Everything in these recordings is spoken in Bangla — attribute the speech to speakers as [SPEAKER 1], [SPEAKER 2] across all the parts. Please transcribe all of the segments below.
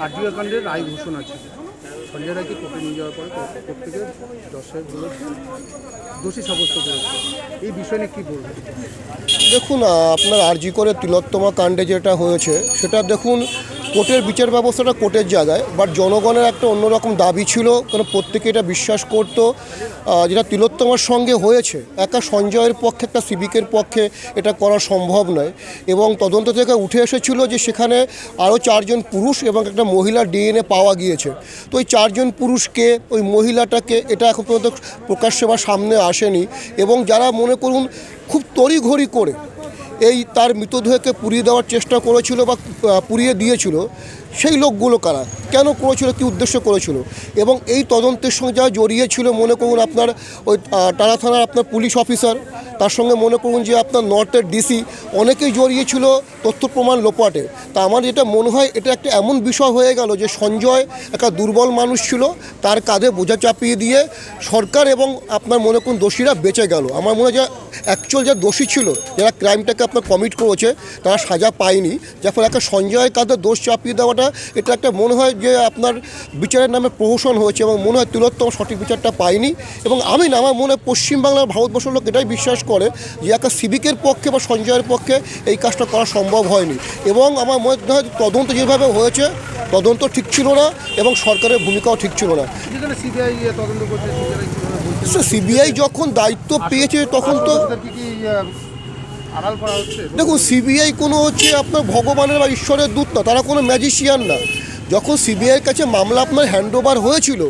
[SPEAKER 1] আরজিকর কাণ্ডের রায় ঘোষণা ছিল, সঞ্জয় রায়কে কোর্টে নিয়ে যাওয়ার পরে কোর্ট থেকে জজ সাহেব বলেছে দোষী সাব্যস্ত করেছে। এই বিষয় নিয়ে কী বলবেন?
[SPEAKER 2] দেখুন, আপনার আরজিকরের তিলোত্তমা কাণ্ডে যেটা হয়েছে সেটা দেখুন, কোর্টের বিচার ব্যবস্থাটা কোর্টের জায়গায়, বাট জনগণের একটা অন্যরকম দাবি ছিল, কারণ প্রত্যেকে এটা বিশ্বাস করত যেটা তিলোত্তমার সঙ্গে হয়েছে একা সঞ্জয়ের পক্ষে, একটা সিভিকের পক্ষে এটা করা সম্ভব নয়। এবং তদন্ত থেকে উঠে এসেছিল যে সেখানে আরও 4 জন পুরুষ এবং একটা মহিলার ডিএনএ পাওয়া গিয়েছে। তো ওই 4 জন পুরুষকে, ওই মহিলাটাকে, এটা এখন পর্যন্ত প্রকাশ্যে বা সামনে আসেনি। এবং যারা মনে করুন খুব তড়িঘড়ি করে এই তার মৃতদেহকে পুড়িয়ে দেওয়ার চেষ্টা করেছিল বা পুড়িয়ে দিয়েছিল, সেই লোকগুলো কারা, কেন করেছিল, কী উদ্দেশ্য করেছিল, এবং এই তদন্তের সঙ্গে যারা জড়িয়ে ছিল, মনে করুন আপনার ওই টানা থানার আপনার পুলিশ অফিসার, তার সঙ্গে মনে করুন যে আপনার নর্থের ডিসি, অনেকেই জড়িয়েছিল তথ্য প্রমাণ লোপাটে। তা আমার যেটা মনে হয় এটা একটা এমন বিষয় হয়ে গেল যে সঞ্জয় একটা দুর্বল মানুষ ছিল, তার কাঁধে বোঝা চাপিয়ে দিয়ে সরকার এবং আপনার মনে করুন দোষীরা বেঁচে গেল। আমার মনে হয় যে অ্যাকচুয়াল যা দোষী ছিল, যারা ক্রাইমটাকে আপনার কমিট করেছে, তারা সাজা পায়নি, যার ফলে একটা সঞ্জয়ের কাঁধে দোষ চাপিয়ে দেওয়াটা, এটা একটা মনে হয় যে আপনার বিচারের নামে প্রহসন হয়েছে, এবং মনে হয় তিলোত্তম সঠিক বিচারটা পায়নি। এবং আমি না, আমার মনে হয় পশ্চিমবাংলার ভারতবর্ষের লোক এটাই বিশ্বাস করে যে একটা সিভিকের পক্ষে বা সঞ্জয়ের পক্ষে এই কাজটা করা সম্ভব হয়নি। এবং আমার মনে হয় তদন্ত যেভাবে হয়েছে, তদন্ত ঠিক ছিল না এবং সরকারের ভূমিকাও ঠিক ছিল না।
[SPEAKER 1] সিবিআই তদন্ত করছে,
[SPEAKER 2] সিবিআই যখন দায়িত্ব পেয়েছে তখন তো দেখুন, সিবিআই কোনো আপনার ভগবানের বা ঈশ্বরের দূত না, তারা কোনো ম্যাজিশিয়ান না। যখন সিবিআইয়ের কাছে মামলা আপনার হ্যান্ডওভার হয়েছিল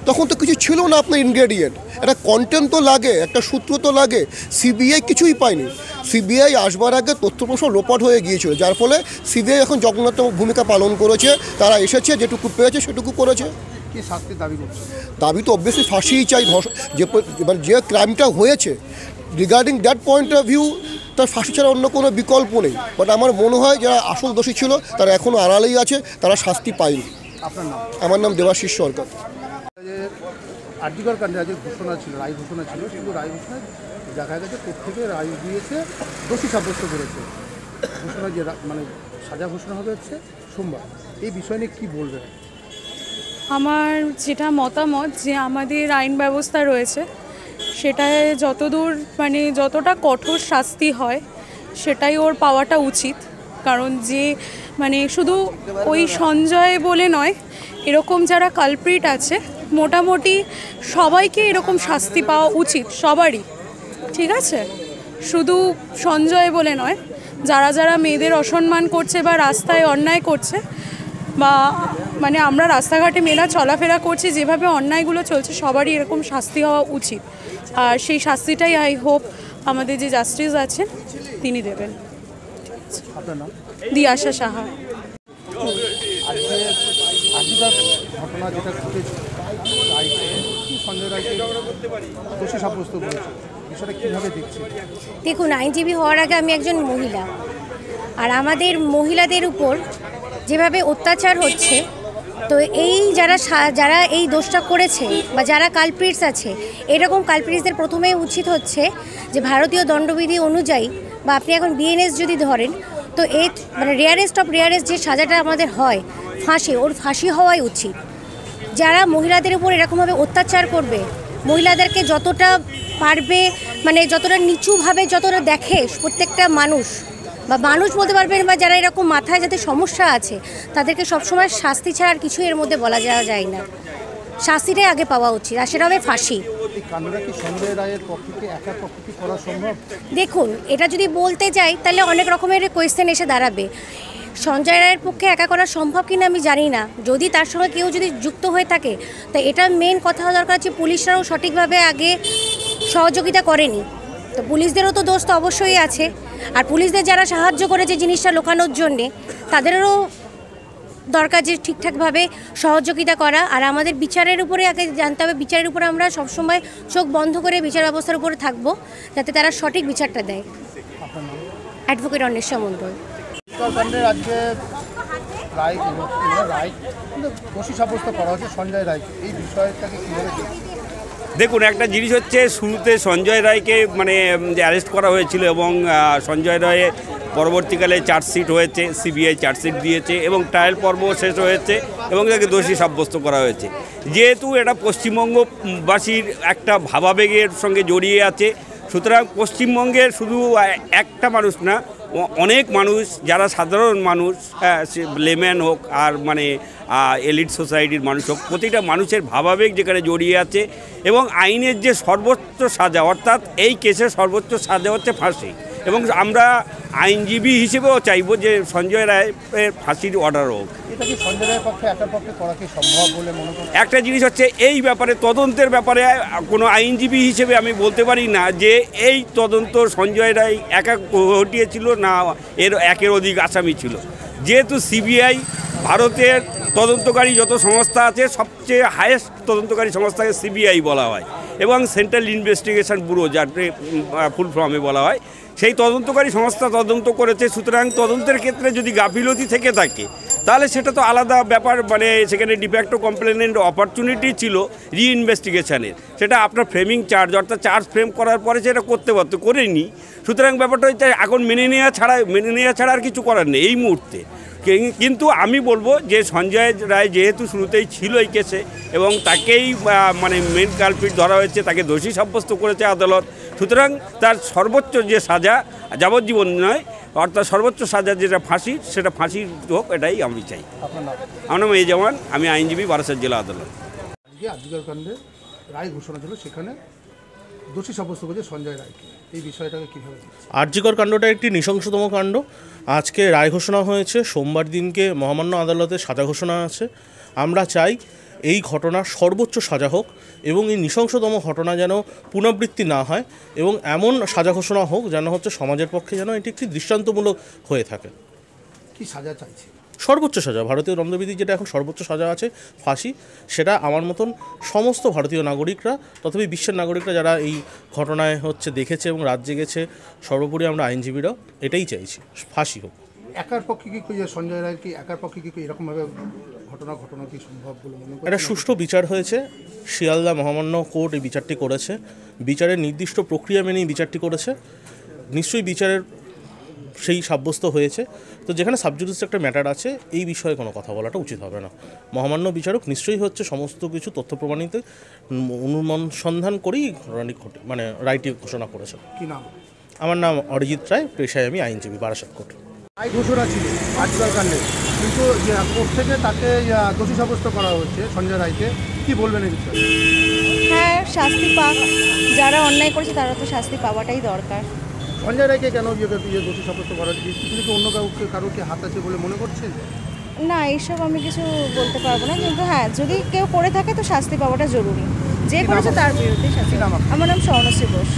[SPEAKER 2] তখন তো কিছু ছিল না আপনার ইনগ্রেডিয়েন্ট, একটা কন্টেন্ট তো লাগে, একটা সূত্র তো লাগে। সিবিআই কিছুই পায়নি। সিবিআই আসবার আগে তথ্যপ্রমাণ লোপাট হয়ে গিয়েছিল, যার ফলে সিবিআই এখন জগন্নাথ ভূমিকা পালন করেছে। তারা এসেছে, যেটুকু পেয়েছে সেটুকু করেছে।
[SPEAKER 1] কি শাস্তির দাবি করছে?
[SPEAKER 2] দাবি তো অবভিয়াসলি ফাঁসিই চাই, যে ক্রাইমটা হয়েছে regarding that point of view, তার ফাঁসি ছাড়া অন্য কোনো বিকল্প নেই। বাট আমার মনে হয় যারা আসল দোষী ছিল তারা এখনও আড়ালেই আছে, তারা শাস্তি পায়নি।
[SPEAKER 1] আপনার নাম?
[SPEAKER 2] আমার নাম দেবাশিস সরকার।
[SPEAKER 1] আরজিকর কাণ্ডে আজকে ঘোষণা ছিল, রায় ঘোষণা ছিল, কিন্তু রায় ঘোষণায় দেখা গেছে কোর্ট থেকে রায় দিয়েছে দোষী সাব্যস্ত করেছে। ঘোষণা যে মানে সাজা ঘোষণা হবে হচ্ছে সোমবার। এই বিষয় নিয়ে কী বলবেন?
[SPEAKER 3] আমার যেটা মতামত, যে আমাদের আইন ব্যবস্থা রয়েছে সেটায় যতদূর মানে যতটা কঠোর শাস্তি হয় সেটাই ওর পাওয়াটা উচিত। কারণ যে মানে শুধু ওই সঞ্জয় বলে নয়, এরকম যারা কালপ্রিট আছে মোটামুটি সবাইকে এরকম শাস্তি পাওয়া উচিত, সবারই। ঠিক আছে, শুধু সঞ্জয় বলে নয়, যারা যারা মেয়েদের অসম্মান করছে বা রাস্তায় অন্যায় করছে, বা মানে আমরা রাস্তাঘাটে মেয়েরা চলাফেরা করছি, যেভাবে অন্যায়গুলো চলছে, সবারই এরকম শাস্তি হওয়া উচিত। আর সেই শাস্তিটাই আই হোপ আমাদের যে জাস্টিস আছেন তিনি দেবেন। দিয়াশা সাহা।
[SPEAKER 1] ঘটনা যেটা ঘটেছে, সঞ্জয় রায়কে দোষী সাব্যস্ত করেছে, বিষয়টা কীভাবে দেখছে?
[SPEAKER 4] দেখুন, আইনজীবী হওয়ার আগে আমি একজন মহিলা, আর আমাদের মহিলাদের উপর যেভাবে অত্যাচার হচ্ছে, তো এই যারা এই দোষটা করেছে বা যারা কালপ্রিটস আছে, এরকম কালপ্রিটসদের প্রথমেই উচিত হচ্ছে যে ভারতীয় দণ্ডবিধি অনুযায়ী, বা আপনি এখন বিএনএস যদি ধরেন, তো এই মানে রেয়ারেস্ট অফ রেয়ারেস্ট যে সাজাটা আমাদের হয় ফাঁসি, ওর ফাঁসি হওয়াই উচিত। যারা মহিলাদের উপর এরকমভাবে অত্যাচার করবে, মহিলাদেরকে যতটা পারবে মানে যতটা নিচুভাবে যতটা দেখে প্রত্যেকটা মানুষ, বা মানুষ বলতে পারবেন, বা যারা এরকম মাথায় যাতে সমস্যা আছে, তাদেরকে সবসময় শাস্তি ছাড়া আর কিছু এর মধ্যে বলা যাওয়া যায় না। শাস্তিটাই আগে পাওয়া উচিত, আর সেটা হবে ফাঁসি। দেখুন, এটা যদি বলতে যাই তাহলে অনেক রকমের কোয়েশ্চেন এসে দাঁড়াবে। সঞ্জয় রায়ের পক্ষে একা করা সম্ভব কিনা আমি জানি না, যদি তার সঙ্গে কেউ যদি যুক্ত হয়ে থাকে, তো এটা মেন কথা দরকার যে পুলিশরাও সঠিকভাবে আগে সহযোগিতা করেনি। তো পুলিশদেরও তো দোষ তো অবশ্যই আছে, আর পুলিশদের যারা সাহায্য করেছে জিনিসটা লুকানোর জন্যে, তাদেরও দরকার যে ঠিকঠাকভাবে সহযোগিতা করা। আর আমাদের বিচারের উপরে আগে জানতে হবে, বিচারের উপরে আমরা সবসময় চোখ বন্ধ করে বিচার ব্যবস্থার উপরে থাকবো, যাতে তারা সঠিক বিচারটা দেয়। অ্যাডভোকেট অন্বেষা মণ্ডল।
[SPEAKER 5] দেখুন, একটা জিনিস হচ্ছে, শুরুতে সঞ্জয় রায়কে মানে অ্যারেস্ট করা হয়েছিল এবং সঞ্জয় রায় পরবর্তীকালে চার্জশিট হয়েছে, সিবিআই চার্জশিট দিয়েছে এবং ট্রায়াল পর্ব শেষ হয়েছে এবং তাকে দোষী সাব্যস্ত করা হয়েছে। যেহেতু এটা পশ্চিমবঙ্গবাসীর একটা ভাবাবেগের সঙ্গে জড়িয়ে আছে, সুতরাং পশ্চিমবঙ্গের শুধু একটা মানুষ না, অনেক মানুষ যারা সাধারণ মানুষ, লেম্যান হোক আর মানে এলিট সোসাইটির মানুষ হোক, প্রতিটা মানুষের ভাবাবেগ যেখানে জড়িয়ে আছে এবং আইনের যে সর্বোচ্চ সাজা, অর্থাৎ এই কেসের সর্বোচ্চ সাজা হচ্ছে ফাঁসি। এবং আমরা আইনজীবী হিসেবেও চাইব যে সঞ্জয় রায়ের ফাঁসির অর্ডার হোক।
[SPEAKER 1] এটা কি সঞ্জয় রায়ের পক্ষে একার পক্ষে করা কি সম্ভব বলে মনে করেন?
[SPEAKER 5] একটা জিনিস হচ্ছে, এই ব্যাপারে তদন্তের ব্যাপারে কোনো আইনজীবী হিসেবে আমি বলতে পারি না যে এই তদন্ত সঞ্জয় রায় একা ঘটিয়েছিল না এর একের অধিক আসামি ছিল। যেহেতু সিবিআই ভারতের তদন্তকারী যত সংস্থা আছে সবচেয়ে হায়েস্ট তদন্তকারী সংস্থাকে সিবিআই বলা হয় এবং সেন্ট্রাল ইনভেস্টিগেশন ব্যুরো, যার ফুল ফর্মে বলা হয়, সেই তদন্তকারী সংস্থা তদন্ত করেছে। সুতরাং তদন্তের ক্ষেত্রে যদি গাফিলতি থেকে থাকে তাহলে সেটা তো আলাদা ব্যাপার, মানে সেখানে ডিফ্যাক্টো কমপ্লেনেন্ট অপরচুনিটি ছিল রিইনভেস্টিগেশনের, সেটা আপনার ফ্রেমিং চার্জ অর্থাৎ চার্জ ফ্রেম করার পরে সেটা করতে পারতো, করেনি। সুতরাং ব্যাপারটা হচ্ছে এখন মেনে নেওয়া ছাড়া আর কিছু করার নেই এই মুহূর্তে। কিন্তু আমি বলবো যে সঞ্জয় রায় যেহেতু শুরুতেই ছিল এই কেসে এবং তাকেই মানে মেন কালপিট ধরা হয়েছে, তাকে দোষী সাব্যস্ত করেছে আদালত, সুতরাং তার সর্বোচ্চ যে সাজা, যাবজ্জীবন নয়, অর্থাৎ সর্বোচ্চ সাজা যেটা ফাঁসি, সেটা ফাঁসির হোক, এটাই আমি চাই। আমার নাম এজামান, আমি আইনজীবী, বারাসাত জেলা আদালত।
[SPEAKER 1] আজকে আরজিকর কাণ্ডে রায় ঘোষণা ছিল, সেখানে দোষী সাব্যস্ত করেছে সঞ্জয় রায়কে, এই বিষয়টাকে কীভাবে দেখছেন?
[SPEAKER 6] আরজিকর কাণ্ডটা একটি নৃশংসতম কাণ্ড। আজকে রায় ঘোষণা হয়েছে, সোমবার দিনকে মহামান্য আদালতে সাজা ঘোষণা আছে। আমরা চাই এই ঘটনার সর্বোচ্চ সাজা হোক এবং এই নৃশংসতম ঘটনা যেন পুনরাবৃত্তি না হয় এবং এমন সাজা ঘোষণা হোক যেন হচ্ছে সমাজের পক্ষে যেন এটি একটি দৃষ্টান্তমূলক হয়ে থাকে।
[SPEAKER 1] কি সাজা চাইছে?
[SPEAKER 6] সর্বোচ্চ সাজা, ভারতীয় দণ্ডবিধি যেটা এখন সর্বোচ্চ সাজা আছে ফাঁসি, সেটা আমার মতন সমস্ত ভারতীয় নাগরিকরা, তথাপি বিশ্বের নাগরিকরা যারা এই ঘটনায় হচ্ছে দেখেছে এবং রাত জেগেছে, সর্বোপরি আমরা আইনজীবীরাও এটাই চাইছি, ফাঁসি হোক।
[SPEAKER 1] একার পক্ষে কি সঞ্জয় রায় কি একার পক্ষে কি এরকমভাবে ঘটনা কি সম্ভব বলে মনে করেন?
[SPEAKER 6] একটা সুষ্ঠু বিচার হয়েছে, শিয়ালদা মহামান্য কোর্ট এই বিচারটি করেছে, বিচারের নির্দিষ্ট প্রক্রিয়া মেনেই বিচারটি করেছে, নিশ্চয়ই বিচারের সেই সাব্যস্ত হয়েছে। তো যেখানে সাবজুডিস একটা ম্যাটার আছে, এই বিষয়ে কোনো কথা বলাটা উচিত হবে না। মহামান্য বিচারক নিশ্চয়ই হচ্ছে সমস্ত কিছু তথ্য প্রমাণিত অনুসন্ধান করেই মানে রায়টি ঘোষণা করেছে।
[SPEAKER 1] কি নাম?
[SPEAKER 6] আমার নাম অরিজিৎ রায়, পেশায় আমি আইনজীবী, বারাসাত কোর্ট।
[SPEAKER 1] রায় ঘোষণা ছিল আরজিকর কাণ্ডে, কিন্তু কোর্ট থেকে তাকে দোষী সাব্যস্ত করা হচ্ছে সঞ্জয় রায়কে, কি বলবেন এই বিষয়ে?
[SPEAKER 7] হ্যাঁ, শাস্তি পাক, যারা অন্যায় করেছে তারা তো শাস্তি পাওয়াটাই দরকার।
[SPEAKER 1] সঞ্জয় রায়কে কেন দোষী সাব্যস্ত করা হচ্ছে? কিছু কি অন্য কারোকে হাত আছে বলে মনে করছেন?
[SPEAKER 7] না, এইসব আমি কিছু বলতে পারবো না, কিন্তু হ্যাঁ, যদি কেউ করে থাকে তো শাস্তি পাওয়াটা জরুরি, যে করেছে তার বিরুদ্ধে শাস্তি। আমার নাম স্বর্ণশ্রী ঘোষ।